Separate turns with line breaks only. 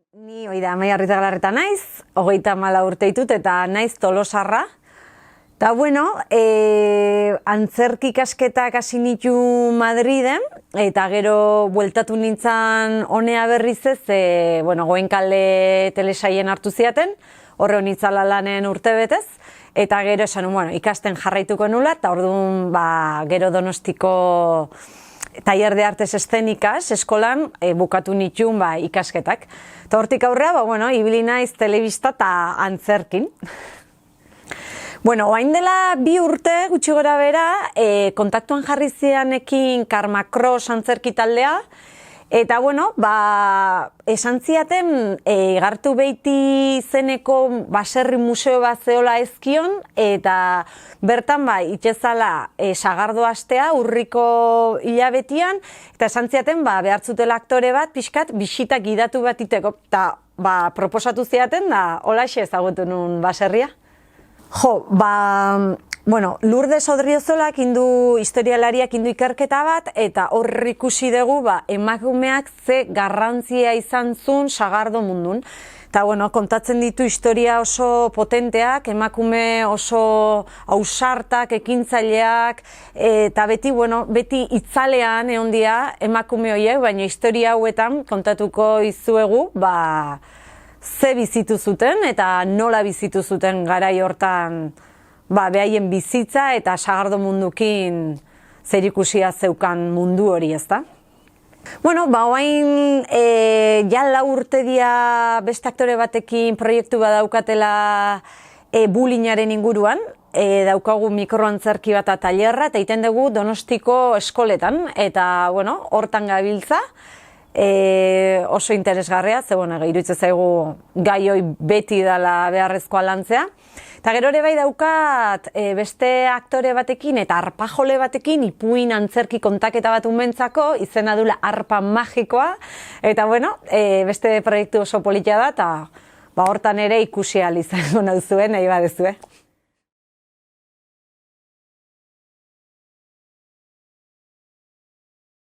Ni oida Amaia Arrizagalarreta naiz, 34 urte ditut eta naiz Tolosarra. Ta bueno, antzerki ikasketak hasi nitu Madriden eta gero bueltatu nintzan honea berriz ez, Goenkale telesaien hartu ziaten, horre honitzala lanen urtebetez, eta gero esan, ikasten jarraituko nula, eta orduan gero Donostiko Taller de Artes Escénicas eskolan bukatu nituen ikasketak. Eta hortik aurrea, ibili naiz telebista eta antzerkin. Orain dela 2 urte gutxi gora bera, kontaktuan jarri zianekin Karma Cross antzerki taldea, eta esan ziaten Igartu Beiti izeneko baserri museo bat zeola ezkion, eta bertan itxezala sagardo astea urriko hilabetian, eta esan ziaten behartzutela aktore bat pixkat bisitak gidatu bat iteko, eta proposatu ziaten da holaxe ezagutu nun baserria. Lourdes Odriozolak historialariak indu ikerketa bat, eta hor ikusi dugu emakumeak ze garrantzia izan zuen sagardo mundun. Eta kontatzen ditu historia oso potenteak, emakume oso ausartak, ekintzaileak, eta beti itzalean egon dira emakume horiek, baina historia hauetan kontatuko izuegu ze bizitu zuten eta nola bizitu zuten garai hortan behaien bizitza eta sagardo mundukin zerikusia zeukan mundu hori, ezta? Oain ja 4 urte dia beste aktore batekin proiektu bat daukatela bullyingaren inguruan, daukagu mikroantzerki bat tailerra eta egiten dugu Donostiko eskoletan, eta hortan gabiltza. Oso interesgarria, iruditzen zaigu gai hoi beti dela beharrezkoa lantzea. Eta gero ere bai daukat beste aktore batekin eta arpajole batekin ipuin antzerki kontaketa bat umentzako, izena dula Arpa Magikoa, eta beste proiektu oso politia da, eta hortan ere ikusi ahal izango nauzue, nahi baduzue.